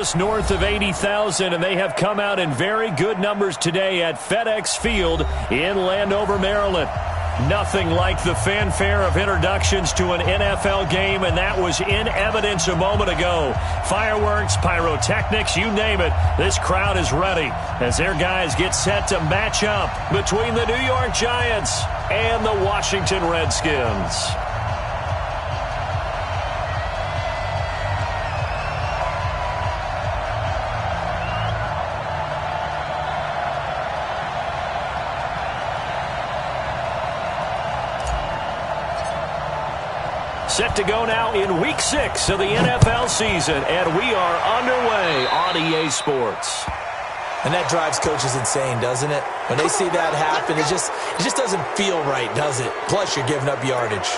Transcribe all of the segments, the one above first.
North of 80,000, and they have come out in very good numbers today at FedEx Field in Landover, Maryland. Nothing like the fanfare of introductions to an NFL game, and that was in evidence a moment ago. Fireworks, pyrotechnics, you name it. This crowd is ready as their guys get set to match up between the New York Giants and the Washington Redskins. Set to go now in Week 6 of the NFL season, and we are underway on EA Sports. And that drives coaches insane, doesn't it? When they see that happen, it just doesn't feel right, does it? Plus, you're giving up yardage.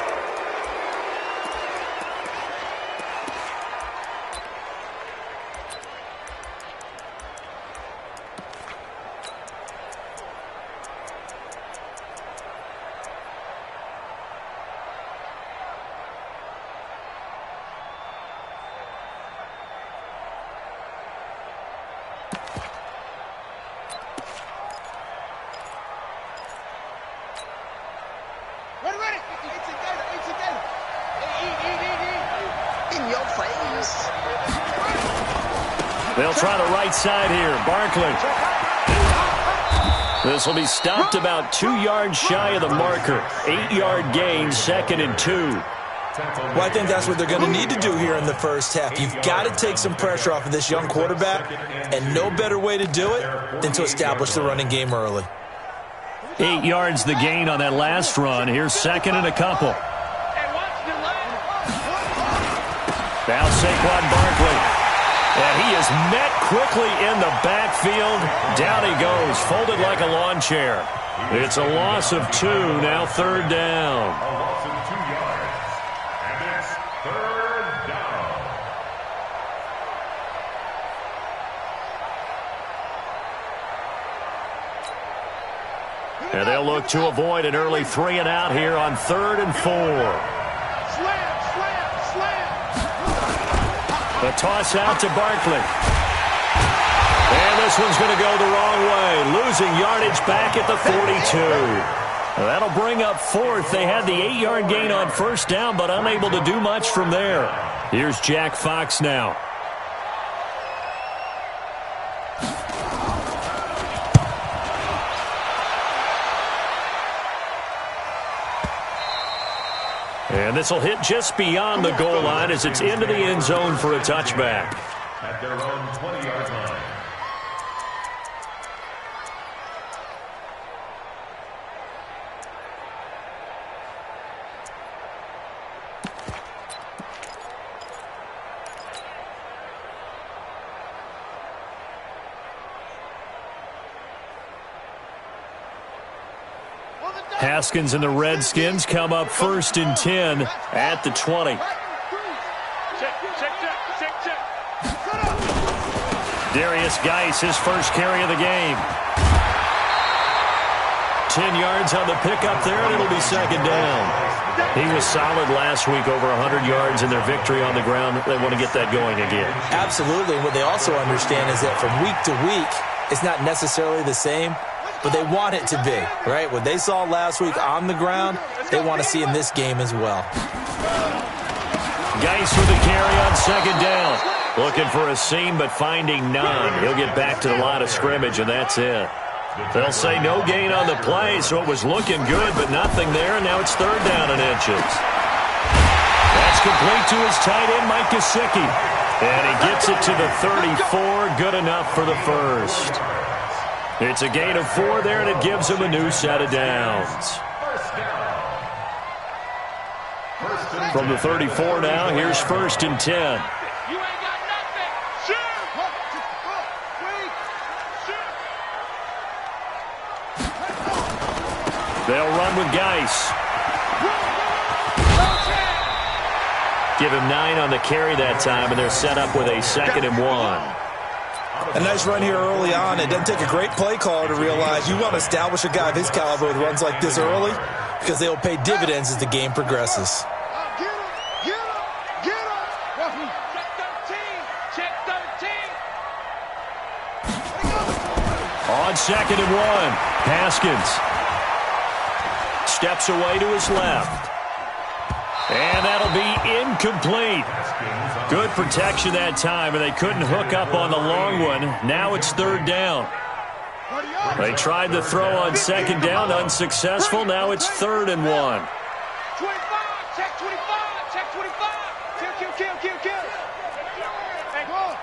They'll try the right side here. Barkley. This will be stopped about 2 yards shy of the marker. 8-yard gain, 2nd and 2. Well, I think that's what they're going to need to do here in the first half. You've got to take some pressure off of this young quarterback, and no better way to do it than to establish the running game early. 8 yards the gain on that last run. Here's 2nd and a couple. Now Saquon Barkley. And he is met quickly in the backfield. Down he goes, folded like a lawn chair. It's a loss of 2, now 3rd down. A loss of 2 yards, and it's 3rd down. And they'll look to avoid an early 3 and out here on 3rd and 4. The toss out to Barkley. And this one's going to go the wrong way. Losing yardage back at the 42. That'll bring up 4th. They had the 8-yard gain on 1st down, but unable to do much from there. Here's Jack Fox now. And this will hit just beyond the goal line as it's into the end zone for a touchback. At their own 20-yard line. Haskins and the Redskins come up 1st and 10 at the 20. Darius Geis, his first carry of the game. 10 yards on the pickup there, and it'll be 2nd down. He was solid last week, over 100 yards in their victory on the ground. They want to get that going again. Absolutely. What they also understand is that from week to week, it's not necessarily the same, but they want it to be, right? What they saw last week on the ground, they want to see in this game as well. Geis with a carry on 2nd down. Looking for a seam, but finding none. He'll get back to the line of scrimmage, and that's it. They'll say no gain on the play, so it was looking good, but nothing there, and now it's 3rd down and inches. That's complete to his tight end, Mike Gesicki. And he gets it to the 34, good enough for the first. It's a gain of 4 there, and it gives him a new set of downs. From the 34 now, here's 1st and 10. They'll run with Geis. Give him 9 on the carry that time, and they're set up with a 2nd and 1. A nice run here early on. It doesn't take a great play caller to realize you want to establish a guy of his caliber with runs like this early because they will pay dividends as the game progresses. Check 13. On 2nd and 1, Haskins steps away to his left. And that'll be incomplete. Good protection that time, and they couldn't hook up on the long one. Now it's 3rd down. They tried the throw on 2nd down, unsuccessful. Now it's 3rd and 1. 25, check 25, check 25. Kill. Hey, go on.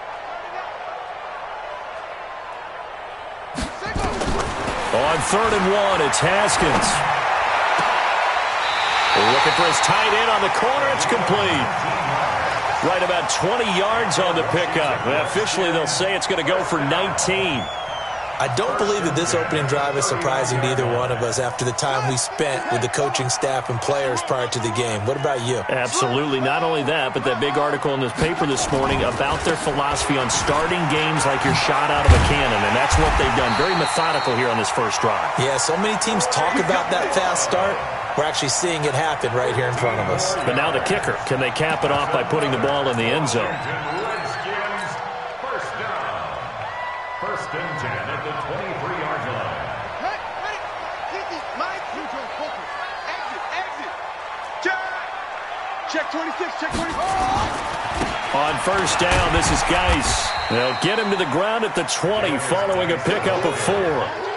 On 3rd and 1, it's Haskins. Looking for his tight end on the corner. It's complete. Right about 20 yards on the pickup. Officially, they'll say it's going to go for 19. I don't believe that this opening drive is surprising to either one of us after the time we spent with the coaching staff and players prior to the game. What about you? Absolutely. Not only that, but that big article in the paper this morning about their philosophy on starting games like you're shot out of a cannon, and that's what they've done. Very methodical here on this first drive. Yeah, so many teams talk about that fast start. We're actually seeing it happen right here in front of us. But now the kicker. Can they cap it off by putting the ball in the end zone? Redskins, first down. 1st and 10 at the 23-yard line. Mike, exit. Check 26, check 24. On 1st down, this is Geis. They'll get him to the ground at the 20 following a pickup of 4.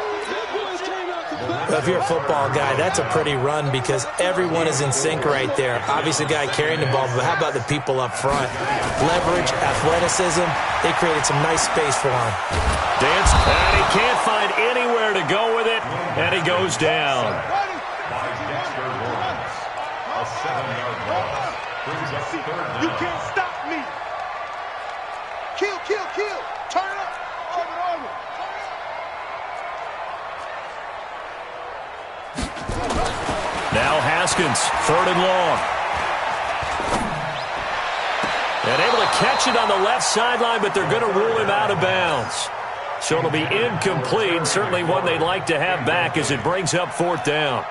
Well, if you're a football guy, that's a pretty run because everyone is in sync right there. Obviously, the guy carrying the ball, but how about the people up front? Leverage, athleticism, they created some nice space for him. Dance, and he can't find anywhere to go with it, and he goes down. By Dexter Lawrence. A 7-yard loss. Brings up 3rd down. You can't stop me. Kill. Turn up. Arm. Now Haskins, 3rd and long. And able to catch it on the left sideline, but they're going to rule him out of bounds. So it'll be incomplete. Certainly one they'd like to have back as it brings up 4th down.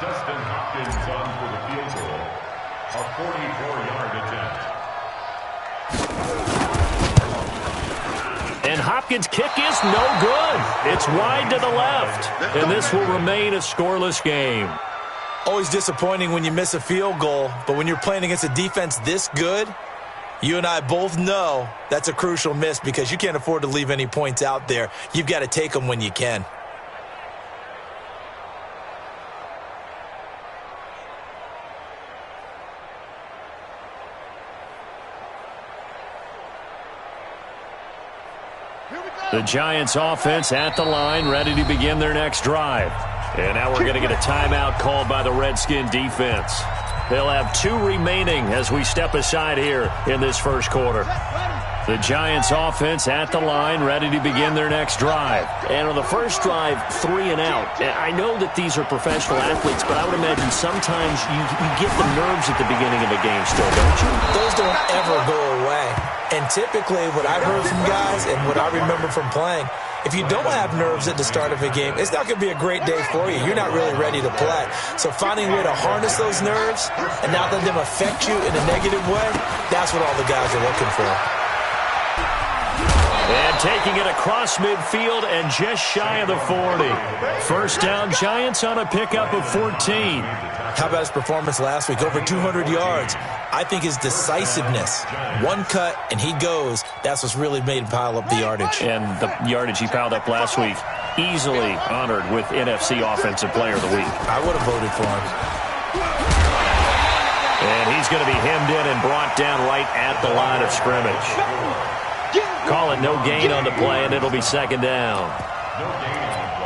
Dustin Hopkins on for the field goal. A 44-yard attempt. And Hopkins' kick is no good. It's wide to the left. And this will remain a scoreless game. Always disappointing when you miss a field goal, but when you're playing against a defense this good, you and I both know that's a crucial miss because you can't afford to leave any points out there. You've got to take them when you can. The Giants offense at the line, ready to begin their next drive. And now we're going to get a timeout called by the Redskin defense. They'll have 2 remaining as we step aside here in this first quarter. The Giants offense at the line, ready to begin their next drive. And on the first drive, 3 and out. And I know that these are professional athletes, but I would imagine sometimes you get the nerves at the beginning of a game still, don't you? Those don't ever go away. And typically what I've heard from guys and what I remember from playing, if you don't have nerves at the start of a game, it's not going to be a great day for you. You're not really ready to play. So finding a way to harness those nerves and not let them affect you in a negative way, that's what all the guys are looking for. And taking it across midfield and just shy of the 40. First down, Giants on a pickup of 14. How about his performance last week? Over 200 yards. I think his decisiveness, one cut and he goes, that's what's really made him pile up the yardage. And the yardage he piled up last week, easily honored with NFC Offensive Player of the Week. I would have voted for him. And he's going to be hemmed in and brought down right at the line of scrimmage. Call it no gain on the play, and it'll be 2nd down.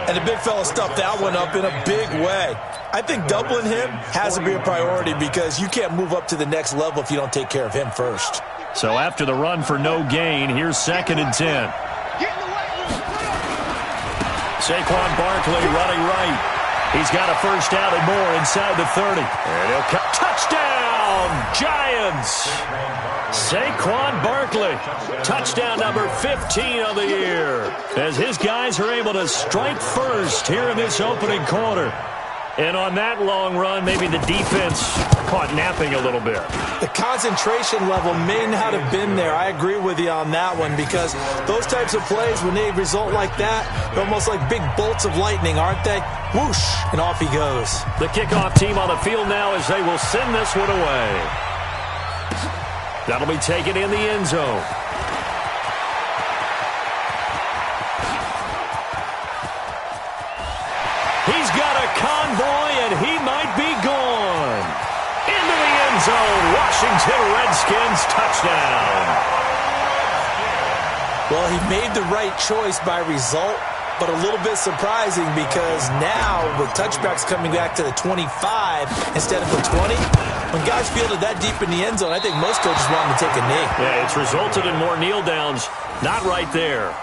And the big fella stuffed that one up in a big way. I think doubling him has to be a priority because you can't move up to the next level if you don't take care of him first. So after the run for no gain, here's 2nd and 10. Saquon Barkley running right. He's got a first down and more inside the 30. And he'll cut. Touchdown, Giants! Saquon Barkley, touchdown number 15 of the year, as his guys are able to strike first here in this opening quarter. And on that long run, maybe the defense caught napping a little bit. The concentration level may not have been there. I agree with you on that one, because those types of plays, when they result like that, they're almost like big bolts of lightning, aren't they? Whoosh, and off he goes. The kickoff team on the field now as they will send this one away. That'll be taken in the end zone. He's got a convoy, and he might be gone. Into the end zone. Washington Redskins touchdown. Well, he made the right choice by result, but a little bit surprising because now with touchbacks coming back to the 25 instead of the 20, when guys fielded that deep in the end zone, I think most coaches want him to take a knee. Yeah, it's resulted in more kneel downs. Not right there.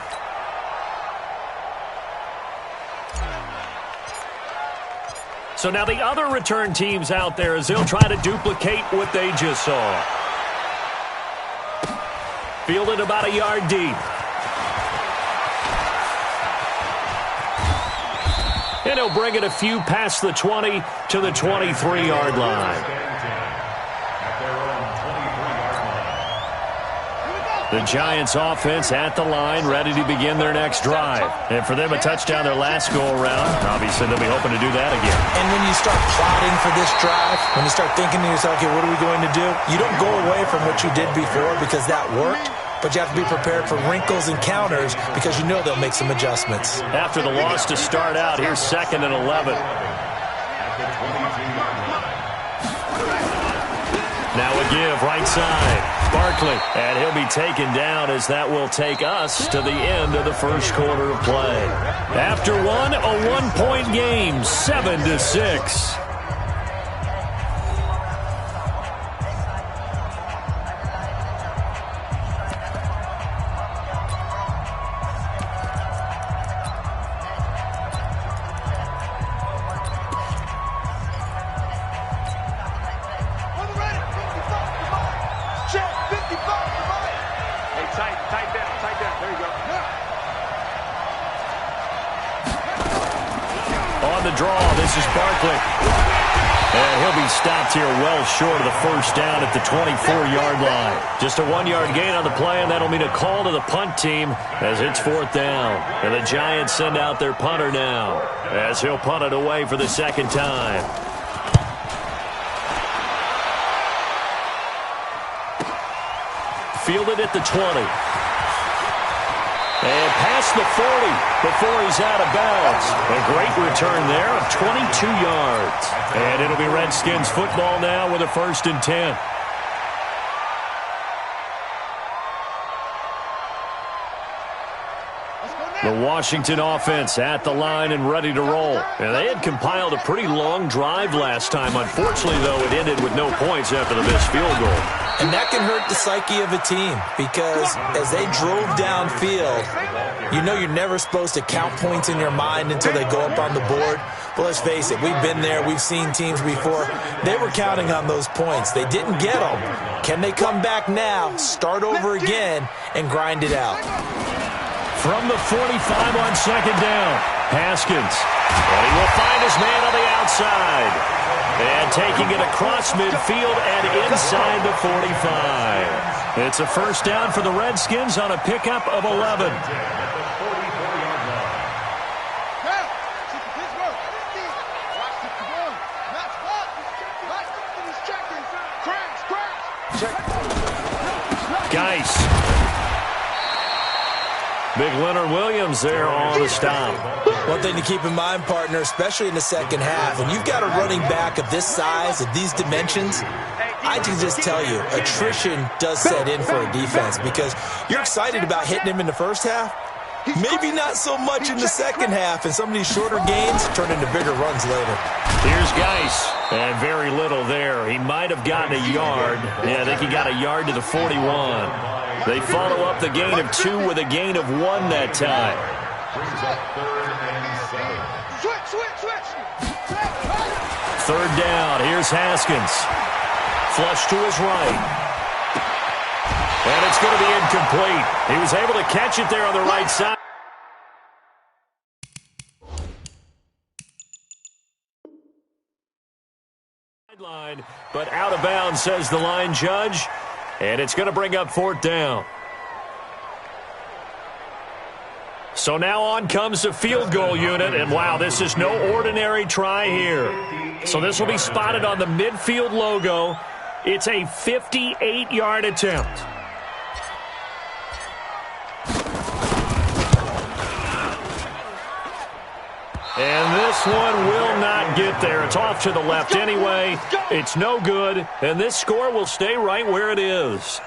So now the other return teams out there as they'll try to duplicate what they just saw. Fielded about a yard deep. And he'll bring it a few past the 20 to the 23-yard line. The Giants offense at the line, ready to begin their next drive. And for them, a touchdown their last go-around. Obviously, they'll be hoping to do that again. And when you start plotting for this drive, when you start thinking to yourself, okay, what are we going to do? You don't go away from what you did before because that worked, but you have to be prepared for wrinkles and counters because you know they'll make some adjustments. After the loss to start out, here's 2nd and 11. Now a give, right side. Barkley, and he'll be taken down as that will take us to the end of the first quarter of play. After one, a one-point game, 7-6. This is Barkley. And he'll be stopped here well short of the first down at the 24-yard line. Just a 1-yard gain on the play, and that'll mean a call to the punt team as it's 4th down. And the Giants send out their punter now as he'll punt it away for the second time. Fielded at the 20. And past the 40 before he's out of bounds. A great return there of 22 yards. And it'll be Redskins football now with a 1st and 10. The Washington offense at the line and ready to roll. And they had compiled a pretty long drive last time. Unfortunately, though, it ended with no points after the missed field goal. And that can hurt the psyche of a team because as they drove downfield, you know you're never supposed to count points in your mind until they go up on the board. But let's face it, we've been there. We've seen teams before. They were counting on those points. They didn't get them. Can they come back now, start over again, and grind it out? From the 45 on 2nd down, Haskins. And he will find his man on the outside. And taking it across midfield and inside the 45. It's a 1st down for the Redskins on a pickup of 11. Geis. Big Leonard Williams there on the stop. One thing to keep in mind, partner, especially in the second half, when you've got a running back of this size, of these dimensions, I can just tell you, attrition does set in for a defense because you're excited about hitting him in the first half. Maybe not so much in the second half, and some of these shorter gains turn into bigger runs later. Here's Geis, and very little there. He might have gotten a yard. Yeah, I think he got a yard to the 41. They follow up the gain of 2 with a gain of 1 that time. Third down. Here's Haskins. Flush to his right. And it's going to be incomplete. He was able to catch it there on the right side. line, but out of bounds, says the line judge, and it's going to bring up 4th down. So now on comes the field goal unit, and wow, this is no ordinary try here. So this will be spotted on the midfield logo. It's a 58-yard attempt. And this one will not get there. It's off to the left anyway. It's no good, and this score will stay right where it is.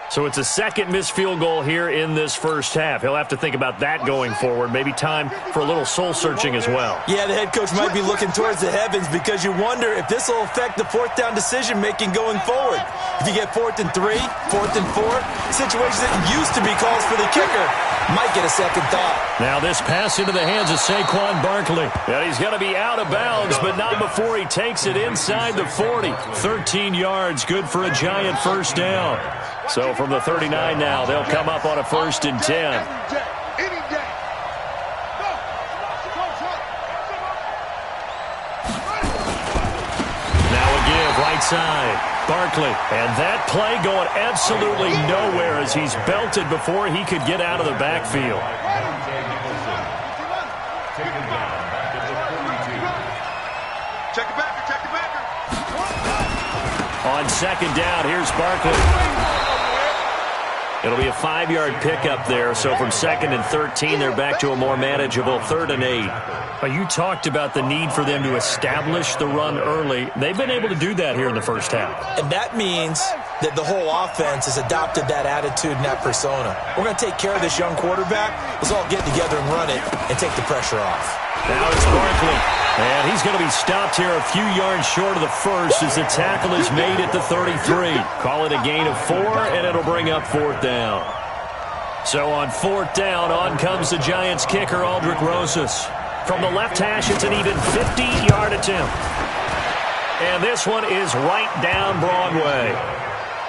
So it's a second missed field goal here in this first half. He'll have to think about that going forward. Maybe time for a little soul-searching as well. Yeah, the head coach might be looking towards the heavens because you wonder if this will affect the 4th down decision-making going forward. If you get 4th and 3, 4th and 4, situations that used to be calls for the kicker might get a second thought. Now this pass into the hands of Saquon Barkley. And he's going to be out of bounds, but not before he takes it inside the 40. 13 yards, good for a Giant first down. So from the 39 now, they'll come up on a 1st and 10. Now a give right side. Barkley, and that play going absolutely nowhere as he's belted before he could get out of the backfield. Check it back, check it back. On 2nd down, here's Barkley. It'll be a 5-yard pickup there, so from 2nd and 13, they're back to a more manageable 3rd and 8. You talked about the need for them to establish the run early. They've been able to do that here in the first half. And that means that the whole offense has adopted that attitude and that persona. We're going to take care of this young quarterback. Let's all get together and run it and take the pressure off. Now it's Barkley. And he's going to be stopped here a few yards short of the first as the tackle is made at the 33. Call it a gain of 4, and it'll bring up 4th down. So on 4th down, on comes the Giants kicker, Aldrick Rosas. From the left hash, it's an even 50-yard attempt. And this one is right down Broadway.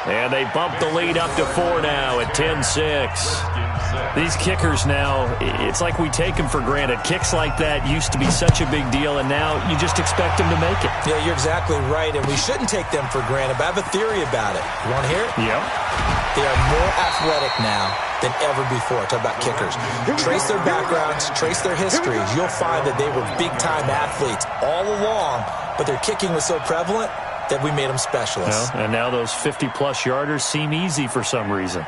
And they bump the lead up to 4 now at 10-6. These kickers now, it's like we take them for granted. Kicks like that used to be such a big deal, and now you just expect them to make it. Yeah, you're exactly right, and we shouldn't take them for granted, but I have a theory about it. You want to hear it? Yep. They are more athletic now than ever before. Talk about kickers. Trace their backgrounds, trace their histories. You'll find that they were big-time athletes all along, but their kicking was so prevalent that we made them specialists. Well, and now those 50-plus yarders seem easy for some reason.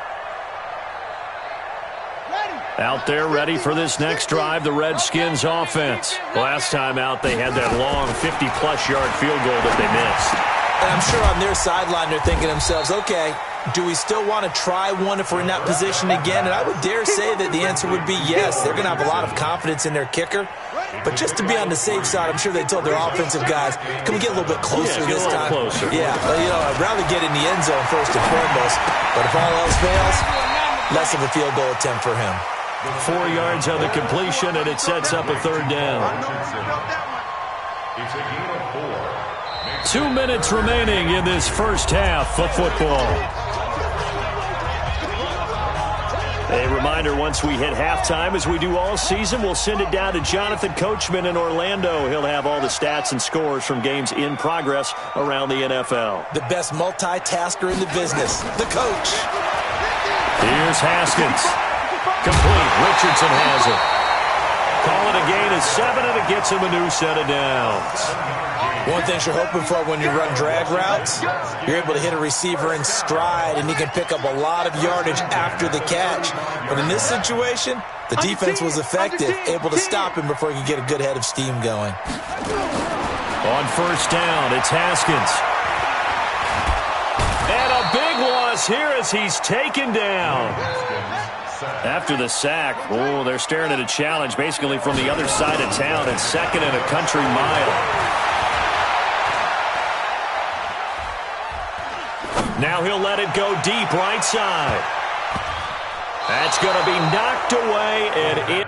Out there ready for this next drive, the Redskins offense. Last time out, they had that long 50-plus yard field goal that they missed. And I'm sure on their sideline they're thinking to themselves, okay, do we still want to try one if we're in that position again? And I would dare say that the answer would be yes. They're going to have a lot of confidence in their kicker. But just to be on the safe side, I'm sure they told their offensive guys, can we get a little bit closer this time? Closer. Yeah, I'd rather get in the end zone first and foremost. But if all else fails, less of a field goal attempt for him. 4 yards on the completion, and it sets up a 3rd down. 2 minutes remaining in this first half of football. A reminder, once we hit halftime, as we do all season, we'll send it down to Jonathan Coachman in Orlando. He'll have all the stats and scores from games in progress around the NFL. The best multitasker in the business, the coach. Here's Haskins. Complete. Richardson has it. Call it a gain of 7, and it gets him a new set of downs. One thing you're hoping for when you run drag routes, you're able to hit a receiver in stride, and he can pick up a lot of yardage after the catch. But in this situation, the defense was effective, able to stop him before he could get a good head of steam going. On 1st down, it's Haskins. And a big loss here as he's taken down. After the sack, they're staring at a challenge basically from the other side of town. It's 2nd and a country mile. Now he'll let it go deep right side. That's going to be knocked away, and it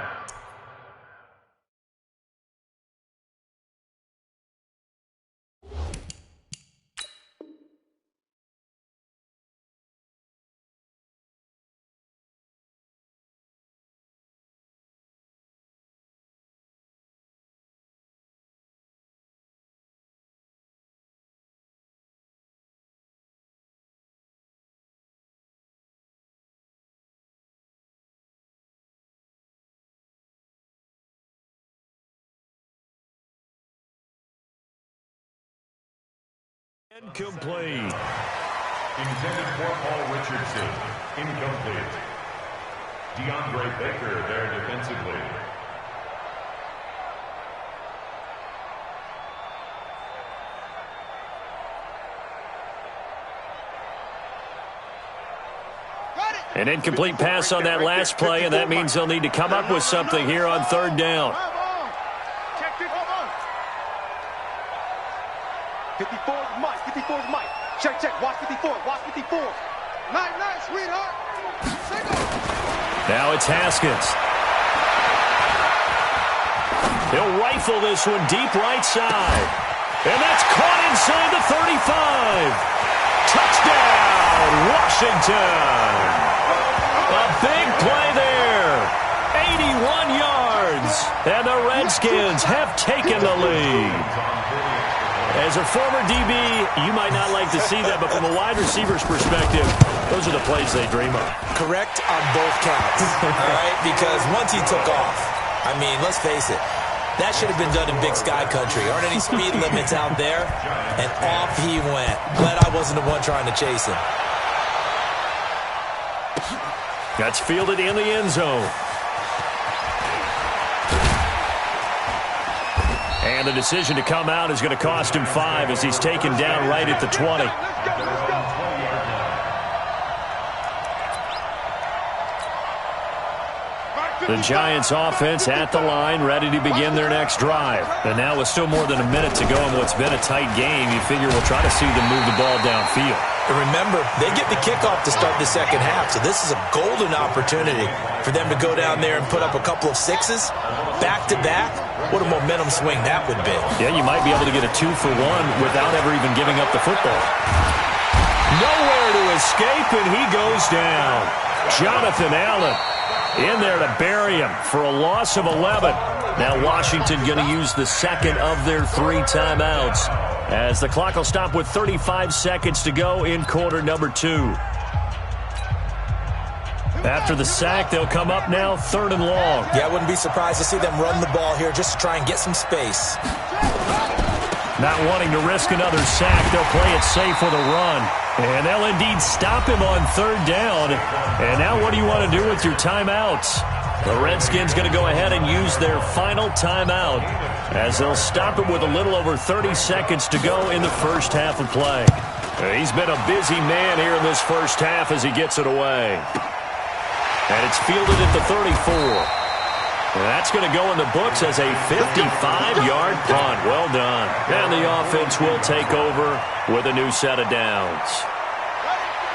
Complete. Intended for Paul Richardson. Incomplete. DeAndre Baker there defensively. An incomplete pass on that last play, and that means they'll need to come up with something here on third down. 54's Mike. 54's Mike. Check. Watch 54. Watch 54. Night, sweetheart. Now it's Haskins. He'll rifle this one deep right side. And that's caught inside the 35. Touchdown, Washington. A big play there. 81 yards. And the Redskins have taken the lead. As a former DB, you might not like to see that, but from a wide receiver's perspective, those are the plays they dream of. Correct on both counts, all right? Because once he took off, I mean, let's face it, that should have been done in Big Sky Country. Aren't any speed limits out there? And off he went. Glad I wasn't the one trying to chase him. That's fielded in the end zone. And the decision to come out is going to cost him 5 as he's taken down right at the 20. The Giants offense at the line, ready to begin their next drive. And now with still more than a minute to go in what's been a tight game, you figure we'll try to see them move the ball downfield. And remember, they get the kickoff to start the second half, so this is a golden opportunity for them to go down there and put up a couple of sixes back-to-back. What a momentum swing that would be. Yeah, you might be able to get a 2-for-1 without ever even giving up the football. Nowhere to escape, and he goes down. Jonathan Allen in there to bury him for a loss of 11. Now Washington going to use the second of their 3 timeouts as the clock will stop with 35 seconds to go in quarter number 2. After the sack, they'll come up now 3rd and long. Yeah, I wouldn't be surprised to see them run the ball here just to try and get some space. Not wanting to risk another sack, they'll play it safe with a run. And they'll indeed stop him on 3rd down. And now what do you want to do with your timeouts? The Redskins going to go ahead and use their final timeout as they'll stop him with a little over 30 seconds to go in the first half of play. He's been a busy man here in this first half as he gets it away. And it's fielded at the 34. And that's going to go in the books as a 55-yard punt. Well done. And the offense will take over with a new set of downs.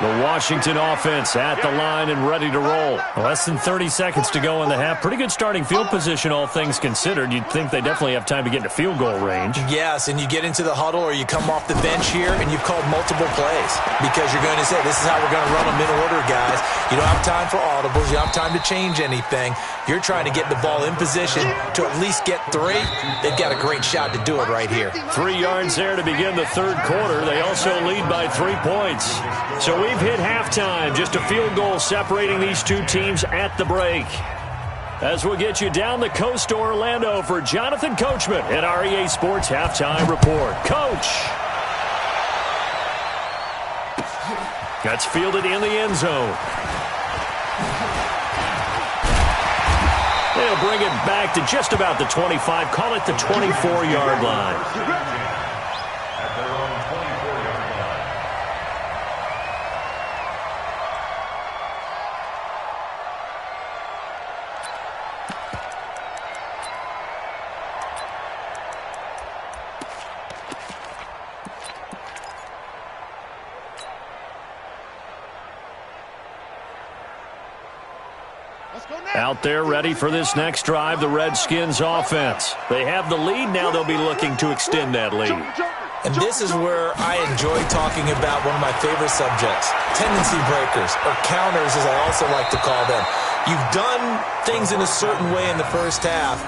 The Washington offense at the line and ready to roll. Less than 30 seconds to go in the half. Pretty good starting field position, all things considered. You'd think they definitely have time to get into field goal range. Yes, and you get into the huddle or you come off the bench here and you've called multiple plays because you're going to say, this is how we're going to run them in order, guys. You don't have time for audibles. You don't have time to change anything. You're trying to get the ball in position to at least get 3. They've got a great shot to do it right here. 3 yards there to begin the 3rd quarter. They also lead by 3 points. So we've hit halftime. Just a field goal separating these two teams at the break. As we'll get you down the coast to Orlando for Jonathan Coachman at our EA Sports Halftime Report. Coach! That's fielded in the end zone. They'll bring it back to just about the 25. Call it the 24-yard line. Out there ready for this next drive, the Redskins offense. They have the lead now. They'll be looking to extend that lead. And this is where I enjoy talking about one of my favorite subjects, tendency breakers, or counters as I also like to call them. You've done things in a certain way in the first half,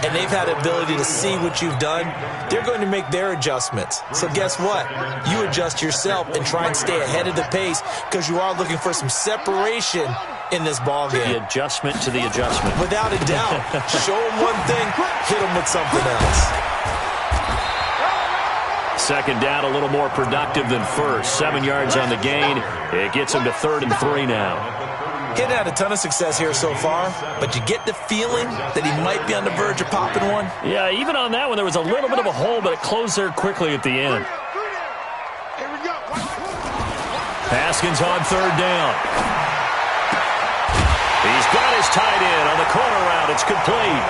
and they've had the ability to see what you've done. They're going to make their adjustments. So guess what? You adjust yourself and try and stay ahead of the pace because you are looking for some separation in this ball game. The adjustment to the adjustment. Without a doubt. Show them one thing, hit them with something else. second down a little more productive than first. 7 yards on the gain. It gets him to 3rd and 3 now. He hadn't had a ton of success here so far, but you get the feeling that he might be on the verge of popping one. Yeah, even on that one, there was a little bit of a hole, but it closed there quickly at the end. Here we go. Haskins on 3rd down. He's got his tight end on the corner route. It's complete.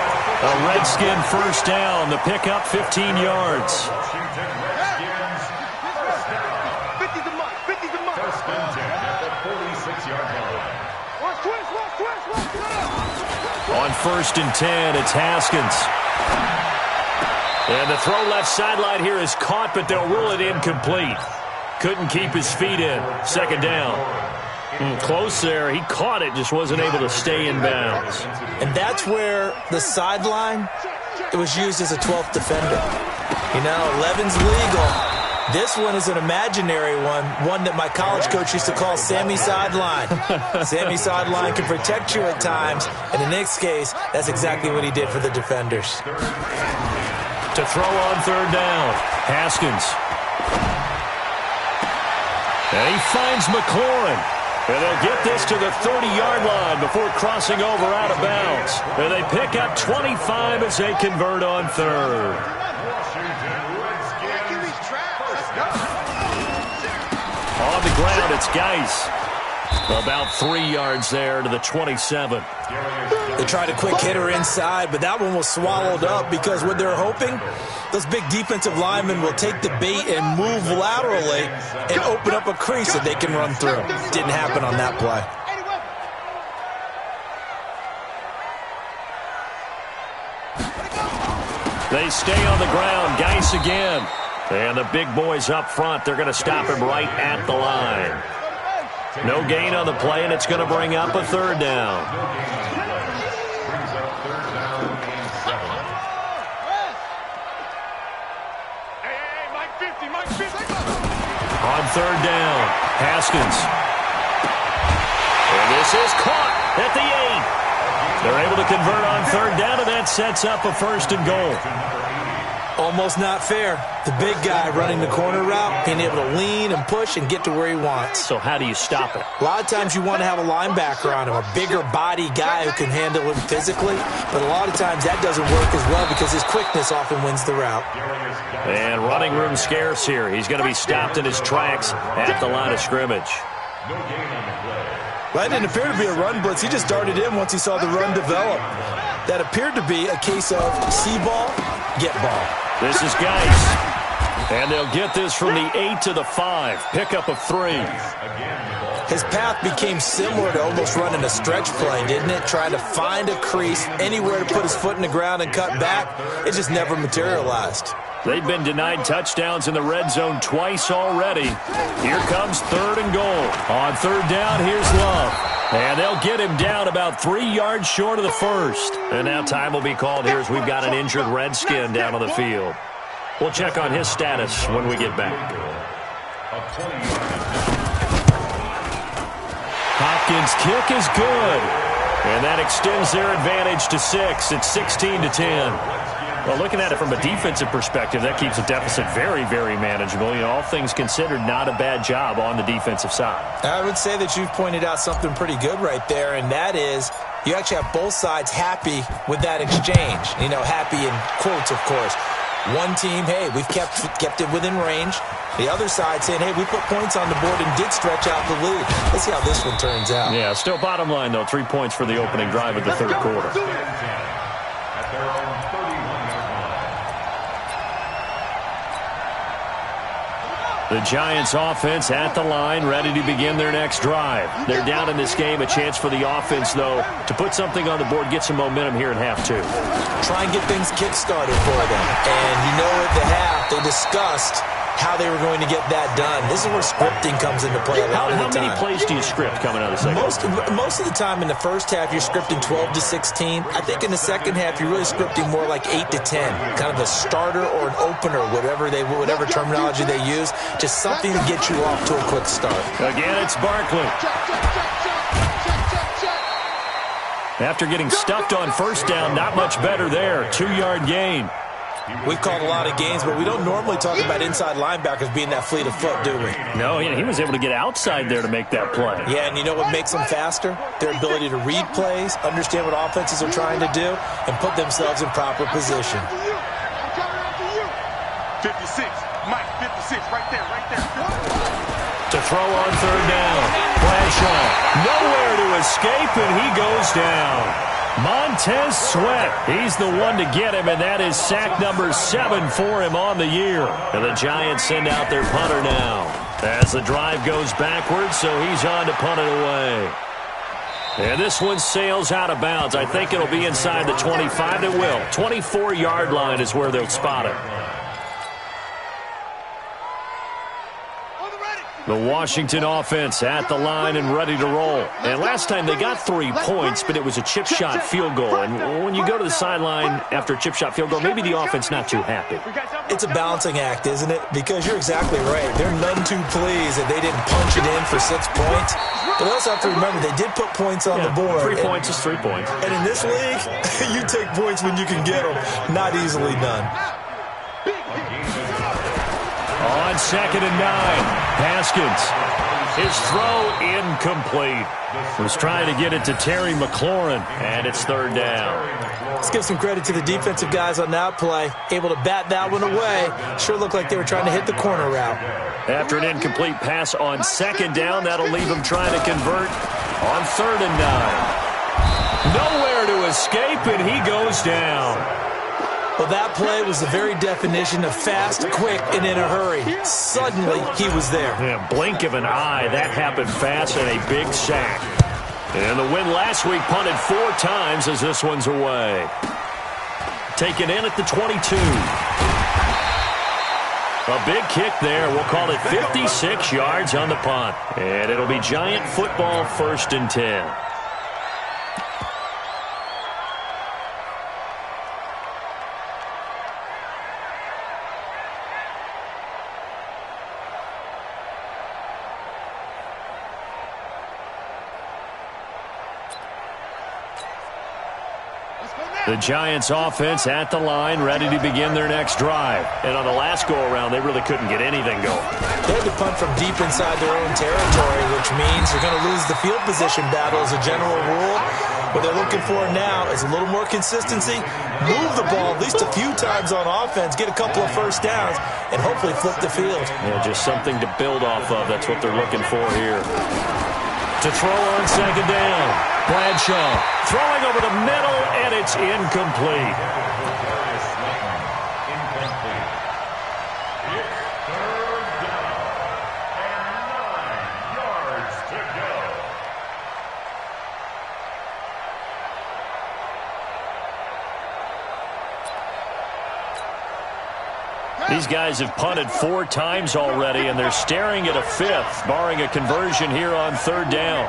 A Redskin first down. The pickup, 15 yards. 50's a mark. 50's a mark. First and 10 at the 46-yard line. Watch twist. On 1st and 10, it's Haskins. And the throw left sideline here is caught, but they'll rule it incomplete. Couldn't keep his feet in. 2nd down. Close there. He caught it, just wasn't able to stay in bounds. And that's where the sideline, it was used as a 12th defender. You know, 11's legal. This one is an imaginary one that my college coach used to call Sammy Sideline. Sammy Sideline can protect you at times, and in this case, that's exactly what he did for the defenders. To throw on 3rd down, Haskins. And he finds McLaurin. And they'll get this to the 30-yard line before crossing over out of bounds. And they pick up 25 as they convert on 3rd. On the ground, it's Geis. About 3 yards there to the 27. They tried a quick hitter inside, but that one was swallowed up because what they're hoping, those big defensive linemen will take the bait and move laterally and open up a crease that they can run through. Didn't happen on that play. They stay on the ground. Geis again. And the big boys up front, they're going to stop him right at the line. No gain on the play, and it's going to bring up a 3rd down. On 3rd down, Haskins. And this is caught at the 8. They're able to convert on 3rd down, and that sets up a 1st and goal. Almost not fair. The big guy running the corner route, being able to lean and push and get to where he wants. So how do you stop it? A lot of times you want to have a linebacker on him, a bigger body guy who can handle him physically, but a lot of times that doesn't work as well because his quickness often wins the route. And running room scarce here. He's going to be stopped in his tracks at the line of scrimmage. Well, that didn't appear to be a run blitz. He just darted in once he saw the run develop. That appeared to be a case of see ball, get ball. This is Geis. And they'll get this from the 8 to the 5. Pickup of 3. His path became similar to almost running a stretch play, didn't it? Trying to find a crease, anywhere to put his foot in the ground and cut back. It just never materialized. They've been denied touchdowns in the red zone twice already. Here comes 3rd and goal. On 3rd down, here's Love. And they'll get him down about 3 yards short of the 1st. And now time will be called here as we've got an injured Redskin down on the field. We'll check on his status when we get back. Hopkins' kick is good. And that extends their advantage to 6. It's 16-10. Well, looking at it from a defensive perspective, that keeps the deficit very, very manageable. You know, all things considered, not a bad job on the defensive side. I would say that you've pointed out something pretty good right there, and that is you actually have both sides happy with that exchange. You know, happy in quotes, of course. One team, hey, we've kept it within range. The other side saying, hey, we put points on the board and did stretch out the lead. Let's see how this one turns out. Yeah, still bottom line, though, 3 points for the opening drive of the 3rd quarter. The Giants offense at the line, ready to begin their next drive. They're down in this game. A chance for the offense, though, to put something on the board, get some momentum here in half 2. Try and get things kick-started for them. And you know at the half, they discussed how they were going to get that done. This is where scripting comes into play a lot of the time. How many plays do you script coming out of the second? Most of the time in the first half, you're scripting 12 to 16. I think in the second half, you're really scripting more like 8 to 10. Kind of a starter or an opener, whatever terminology they use. Just something to get you off to a quick start. Again, it's Barkley. After getting stuffed on 1st down, not much better there. 2-yard gain. We've called a lot of games, but we don't normally talk about inside linebackers being that fleet of foot, do we? No, he was able to get outside there to make that play. Yeah, and you know what makes them faster? Their ability to read plays, understand what offenses are trying to do, and put themselves in proper position. 56, Mike, 56, right there. To throw on third down. Bradshaw, nowhere to escape, and he goes down. Montez Sweat, he's the one to get him, and that is sack number 7 for him on the year. And the Giants send out their punter now. As the drive goes backwards, so he's on to punt it away. And this one sails out of bounds. I think it'll be inside the 25. It will. 24-yard line is where they'll spot it. The Washington offense at the line and ready to roll. And last time they got 3 points, but it was a chip shot field goal. And when you go to the sideline after a chip shot field goal, maybe the offense not too happy. It's a balancing act, isn't it? Because you're exactly right. They're none too pleased that they didn't punch it in for 6 points. But they also have to remember they did put points on the board. 3 points is 3 points. And in this league, you take points when you can get them. Not easily done. On 2nd and 9, Haskins. His throw incomplete. Was trying to get it to Terry McLaurin, and it's third down. Let's give some credit to the defensive guys on that play. Able to bat that one away. Sure looked like they were trying to hit the corner route. After an incomplete pass on 2nd down, that'll leave him trying to convert on 3rd and 9. Nowhere to escape, and he goes down. Well, that play was the very definition of fast, quick, and in a hurry. Suddenly, he was there. Yeah, blink of an eye. That happened fast and a big sack. And the win last week punted 4 times as this one's away. Taken in at the 22. A big kick there. We'll call it 56 yards on the punt. And it'll be Giant football 1st and 10. The Giants offense at the line, ready to begin their next drive. And on the last go-around, they really couldn't get anything going. They had to punt from deep inside their own territory, which means you're going to lose the field position battle as a general rule. What they're looking for now is a little more consistency, move the ball at least a few times on offense, get a couple of first downs, and hopefully flip the field. Yeah, just something to build off of. That's what they're looking for here. To throw on 2nd down. Bradshaw throwing over the middle, and it's incomplete. It's 3rd down and 9 yards to go. These guys have punted 4 times already, and they're staring at a 5th, barring a conversion here on 3rd down.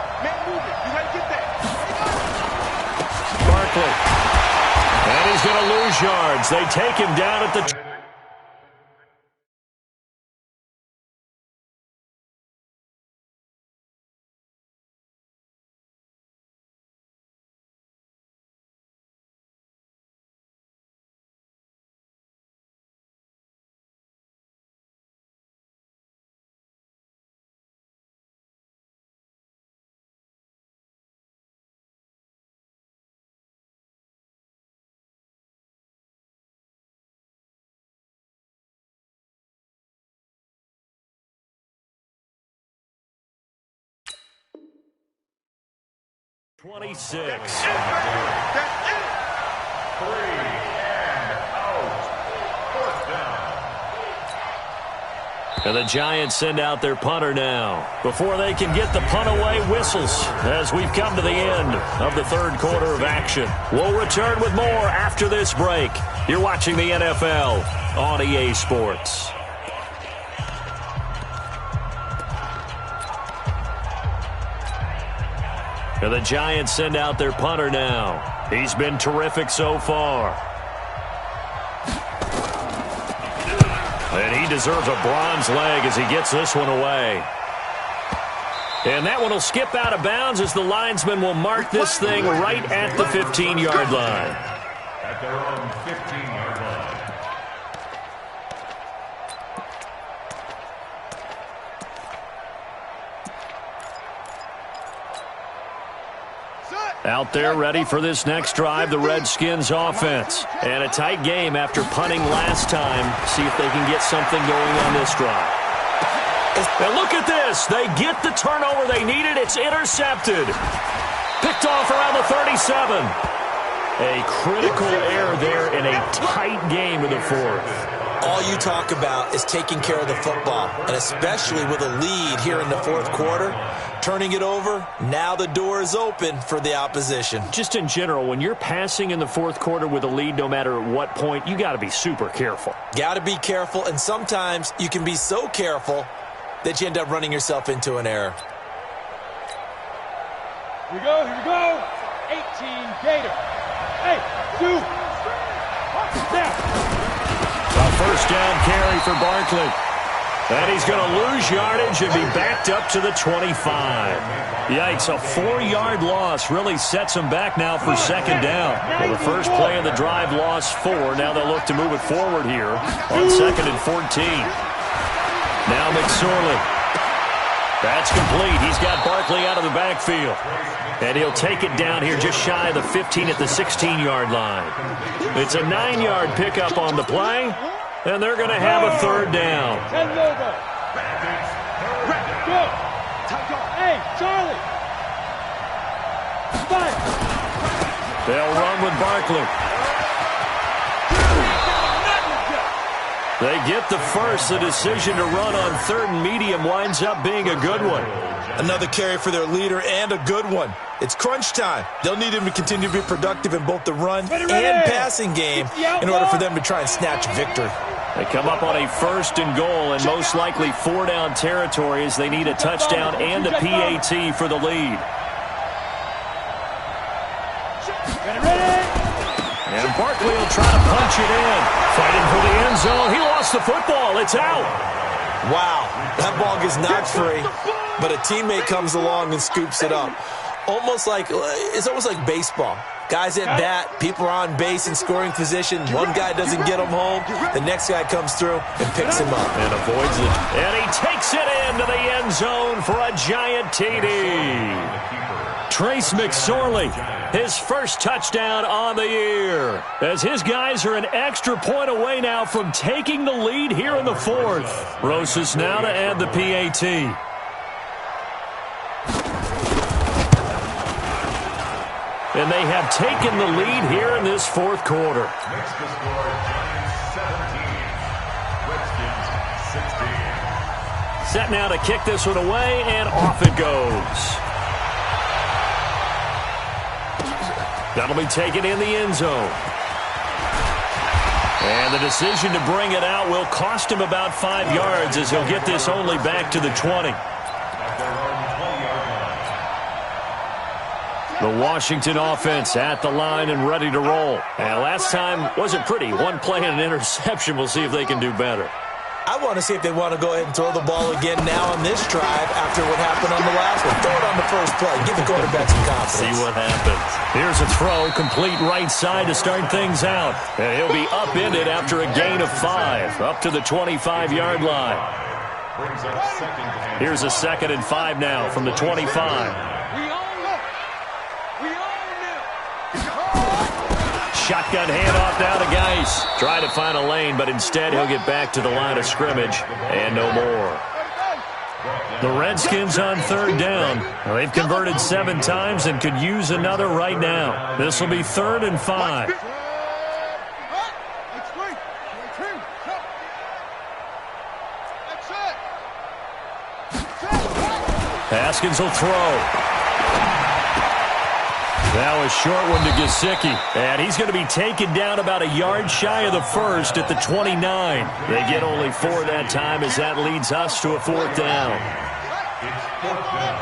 Barkley. And he's going to lose yards. They take him down at the... .26. 3 and out. 4th down. And the Giants send out their punter now. Before they can get the punt away, whistles as we've come to the end of the 3rd quarter of action. We'll return with more after this break. You're watching the NFL on EA Sports. And the Giants send out their punter now. He's been terrific so far. And he deserves a bronze leg as he gets this one away. And that one will skip out of bounds as the linesman will mark this thing right at the 15-yard line. At their own 15-yard line. Out there ready for this next drive, the Redskins offense. And a tight game after punting last time. See if they can get something going on this drive. And look at this. They get the turnover they needed. It's intercepted. Picked off around the 37. A critical error there in a tight game in the fourth. All you talk about is taking care of the football, and especially with a lead here in the fourth quarter, turning it over, now the door is open for the opposition. Just in general, when you're passing in the fourth quarter with a lead, no matter at what point, you got to be super careful. Got to be careful, and sometimes you can be so careful that you end up running yourself into an error. Here we go. 18 Gator. Hey, two. Now. A first down carry for Barkley. And he's going to lose yardage and be backed up to the 25. Yikes, a 4-yard loss really sets him back now for second down. Well, the first play of the drive lost 4. Now they'll look to move it forward here on 2nd and 14. Now McSorley. That's complete. He's got Barkley out of the backfield. And he'll take it down here just shy of the 15 at the 16-yard line. It's a 9-yard pickup on the play, and they're going to have a third down. 10 logo. Go. Hey, Charlie. Fire. They'll run with Barkley. They get the first. The decision to run on 3rd and medium winds up being a good one. Another carry for their leader and a good one. It's crunch time. They'll need him to continue to be productive in both the run and passing game in order for them to try and snatch victory. They come up on a 1st and goal and most likely 4-down territory as they need a touchdown and a PAT for the lead. And Barkley will try to punch it in. Fighting for the end zone. He lost the football. It's out. Wow, that ball gets knocked free, but a teammate comes along and scoops it up. It's almost like baseball. Guys at bat, people are on base in scoring position. One guy doesn't get him home. The next guy comes through and picks him up. And avoids it. And he takes it into the end zone for a giant TD. Trace McSorley, his first touchdown on the year. As his guys are an extra point away now from taking the lead here in the fourth. Rosas now to add the PAT. And they have taken the lead here in this fourth quarter. Next to score, Giants 17, Redskins 16. Set now to kick this one away, and off it goes. That'll be taken in the end zone. And the decision to bring it out will cost him about 5 yards as he'll get this only back to the 20. The Washington offense at the line and ready to roll. And last time wasn't pretty. One play and an interception. We'll see if they can do better. I want to see if they want to go ahead and throw the ball again now on this drive after what happened on the last one. Throw it on the first play. Give the quarterback some confidence. See what happens. Here's a throw, complete right side to start things out. And he'll be upended after a gain of 5, up to the 25-yard line. Here's a 2nd and 5 now from the 25. Shotgun handoff now to Geis. Try to find a lane, but instead he'll get back to the line of scrimmage and no more. The Redskins on 3rd down. They've converted 7 times and could use another right now. This will be 3rd and 5. Haskins will throw. Now a short one to Gesicki. And he's going to be taken down about a yard shy of the first at the 29. They get only 4 that time as that leads us to a 4th down. It's 4th down.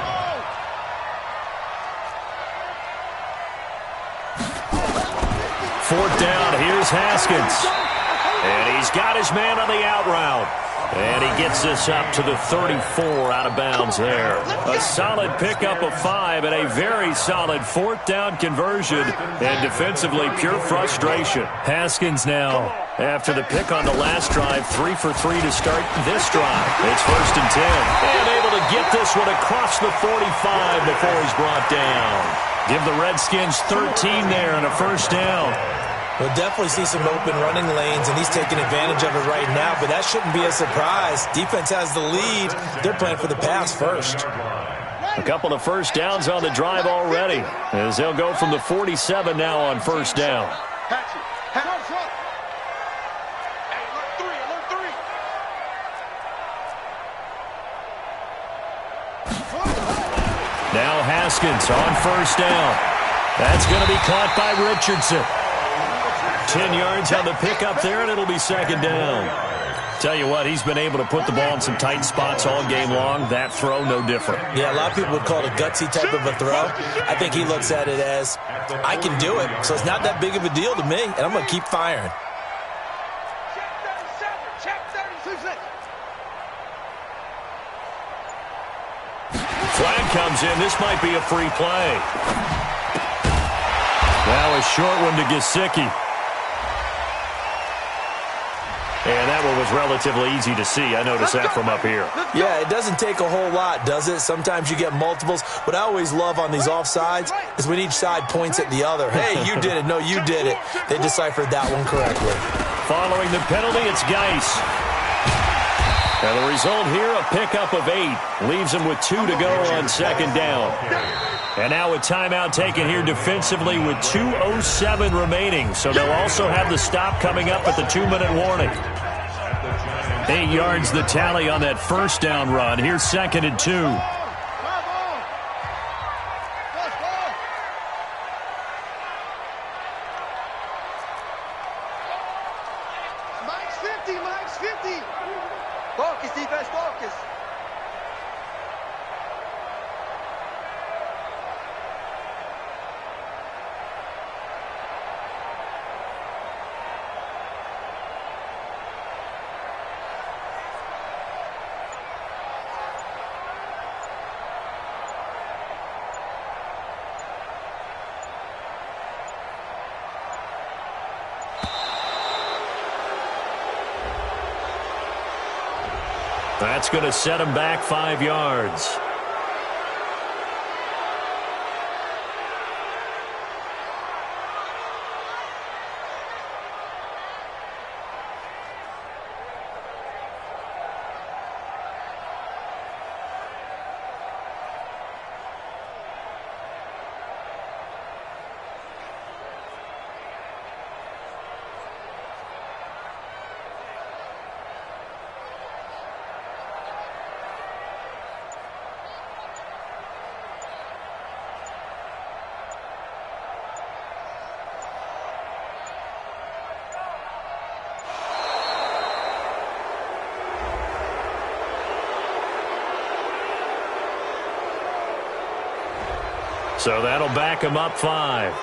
4th down, here's Haskins. And he's got his man on the out route. And he gets this up to the 34 out of bounds there. A solid pickup of 5 and a very solid fourth down conversion. And defensively, pure frustration. Haskins now, after the pick on the last drive, 3 for 3 to start this drive. It's 1st and 10. And able to get this one across the 45 before he's brought down. Give the Redskins 13 there and a 1st down. We'll definitely see some open running lanes, and he's taking advantage of it right now, but that shouldn't be a surprise. Defense has the lead. They're playing for the pass first. A couple of 1st downs on the drive already, as they'll go from the 47 now on 1st down. Now Haskins on 1st down. That's going to be caught by Richardson. 10 yards on the pickup there, and it'll be 2nd down. Tell you what, he's been able to put the ball in some tight spots all game long. That throw, no different. Yeah, a lot of people would call it a gutsy type of a throw. I think he looks at it as, I can do it, so it's not that big of a deal to me, and I'm going to keep firing. Flag comes in. This might be a free play. Now a short one to Gesicki. And that one was relatively easy to see. I noticed that from up here. Yeah, it doesn't take a whole lot, does it? Sometimes you get multiples. What I always love on these offsides is when each side points at the other. Hey, you did it. No, you did it. They deciphered that one correctly. Following the penalty, it's Geis. And the result here, a pickup of 8. Leaves him with 2 to go on 2nd down. And now a timeout taken here defensively with 2:07 remaining. So they'll also have the stop coming up at the 2-minute warning. 8 yards the tally on that 1st down run. Here's 2nd and 2. Mike's 50, Mike's 50. Focus, defense, focus. That's going to set him back 5 yards. So that'll back him up 5.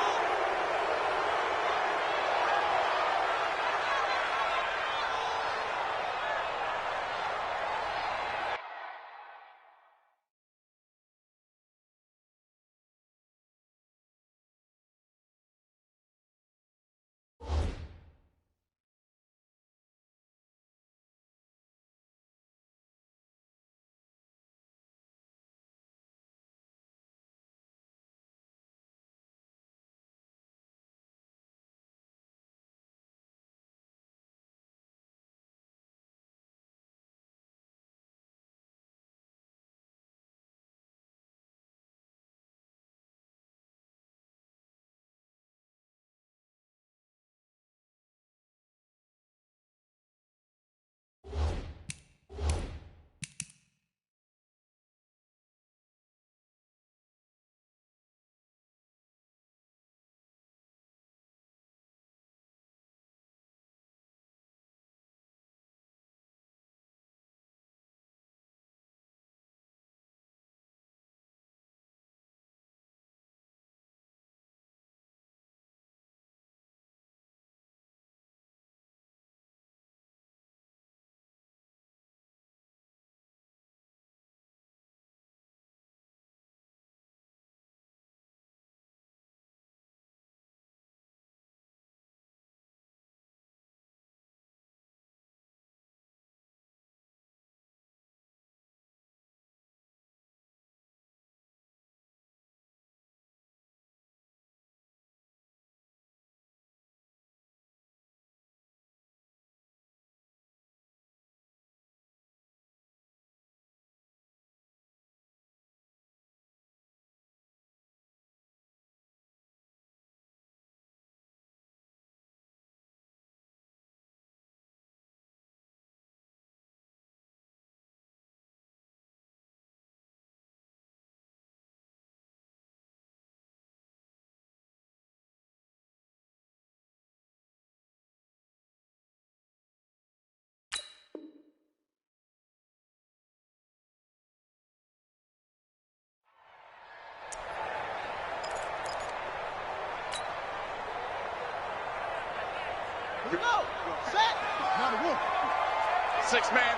Six man.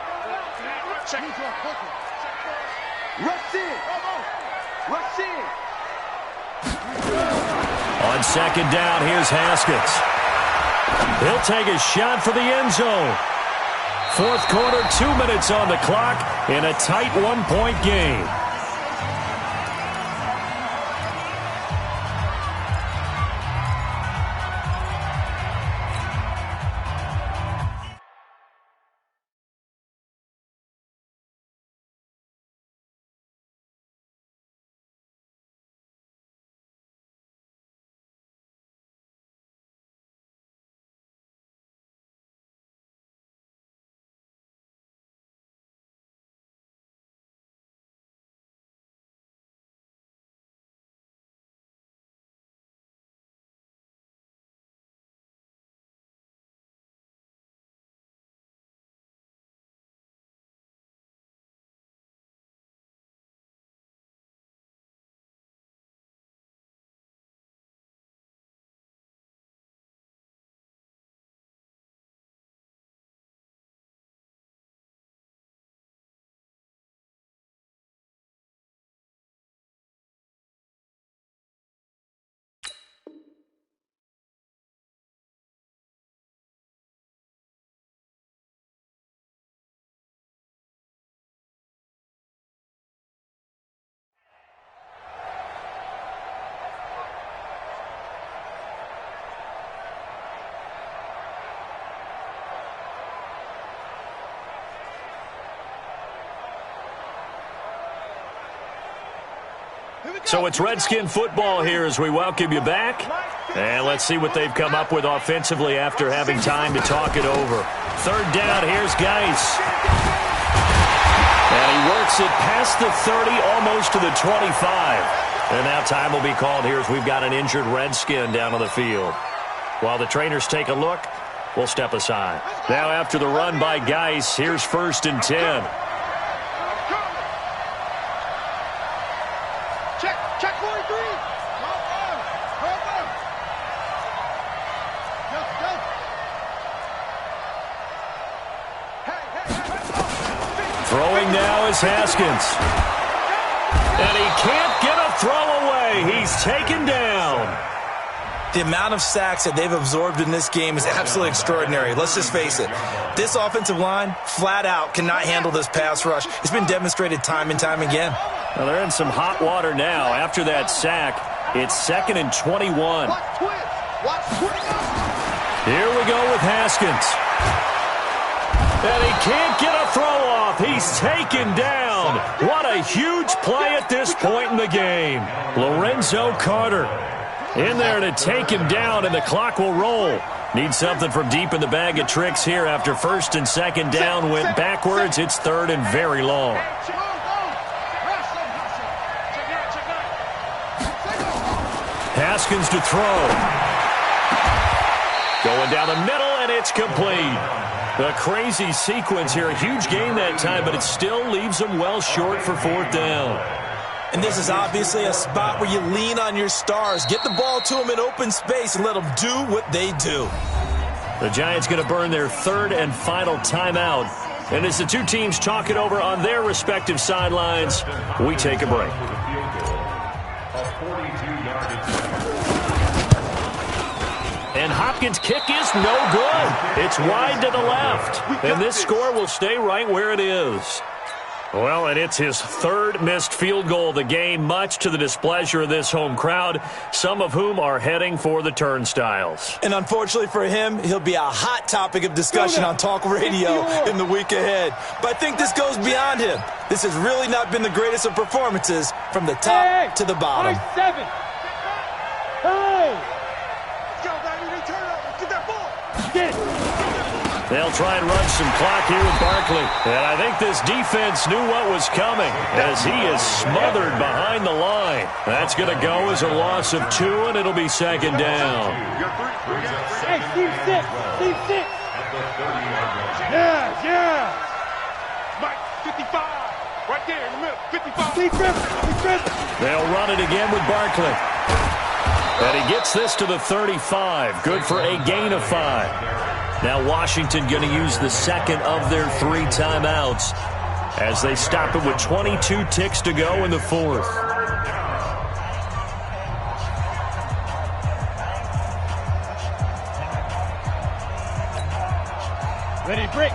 Check. Rush in. Rush in. On second down, here's Haskins. He'll take a shot for the end zone. Fourth quarter, 2 minutes on the clock in a tight one-point game. So it's Redskin football here as we welcome you back. And let's see what they've come up with offensively after having time to talk it over. Third down, here's Geis. And he works it past the 30, almost to the 25. And now time will be called here as we've got an injured Redskin down on the field. While the trainers take a look, we'll step aside. Now after the run by Geis, here's 1st and 10. Check 43. Throwing now is Haskins. And he can't get a throw away. He's taken down. The amount of sacks that they've absorbed in this game is absolutely extraordinary. Let's just face it. This offensive line, flat out, cannot handle this pass rush. It's been demonstrated time and time again. Well, they're in some hot water now. After that sack, it's 2nd and 21. Here we go with Haskins. And he can't get a throw off. He's taken down. What a huge play at this point in the game. Lorenzo Carter in there to take him down, and the clock will roll. Need something from deep in the bag of tricks here after 1st and 2nd down went backwards. It's 3rd and very long. Haskins to throw. Going down the middle, and it's complete. A crazy sequence here. A huge gain that time, but it still leaves them well short for 4th down. And this is obviously a spot where you lean on your stars. Get the ball to them in open space and let them do what they do. The Giants going to burn their 3rd and final timeout. And as the two teams talk it over on their respective sidelines, we take a break. And Hopkins' kick is no good. It's wide to the left. And this score will stay right where it is. Well, and it's his 3rd missed field goal of the game, much to the displeasure of this home crowd, some of whom are heading for the turnstiles. And unfortunately for him, he'll be a hot topic of discussion on talk radio in the week ahead. But I think this goes beyond him. This has really not been the greatest of performances from the top to the bottom. 7. Hey! They'll try and run some clock here with Barkley. And I think this defense knew what was coming as he is smothered behind the line. That's going to go as a loss of 2, and it'll be 2nd down. Hey, Steve 6. Steve 6. Yeah. Mike, 55. Right there in the middle. 55. Steve Griffin. They'll run it again with Barkley. And he gets this to the 35. Good for a gain of 5. Now Washington going to use the second of their 3 timeouts as they stop it with 22 ticks to go in the fourth. Ready, break.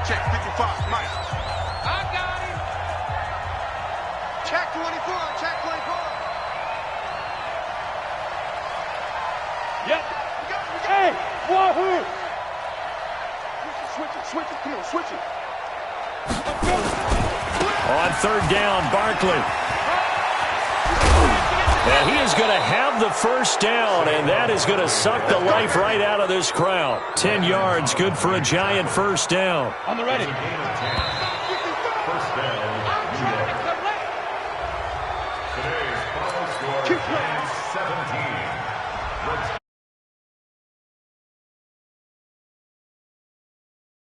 Check 55, Mike. I got him. Check 24, check 24. Yep. Hey, wahoo! Switch it, come on, switch it. On third down, Barkley. And he is going to have the first down, and that is going to suck the life right out of this crowd. 10 yards, good for a Giant first down. On the ready.